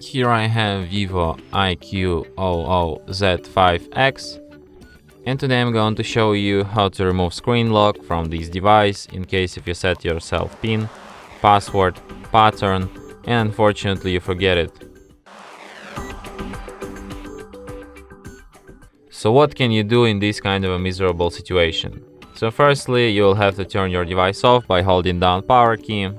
Here I have VIVO IQOO Z5X, and today I'm going to show you how to remove screen lock from this device in case if you set yourself PIN, password, pattern, and unfortunately you forget it. So what can you do in this kind of a miserable situation? So firstly, you will have to turn your device off by holding down power key.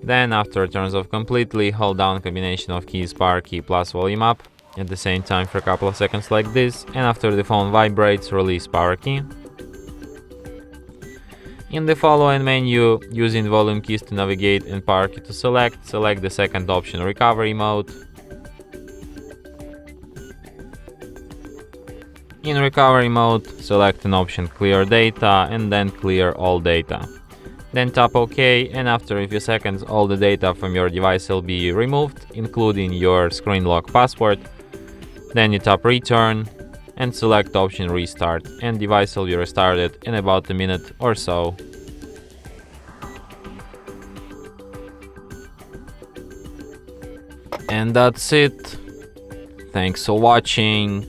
Then after it turns off completely, hold down combination of keys power key plus volume up at the same time for a couple of seconds like this, and after the phone vibrates, release power key. In the following menu, using volume keys to navigate and power key to select the second option, recovery mode. In recovery mode, select an option clear data and then clear all data. Then tap OK, and after a few seconds all the data from your device will be removed, including your screen lock password. Then you tap return and select option restart, and device will be restarted in about a minute or so. And that's it. Thanks for watching.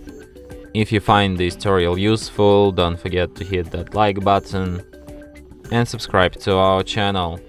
If you find this tutorial useful, don't forget to hit that like button and subscribe to our channel.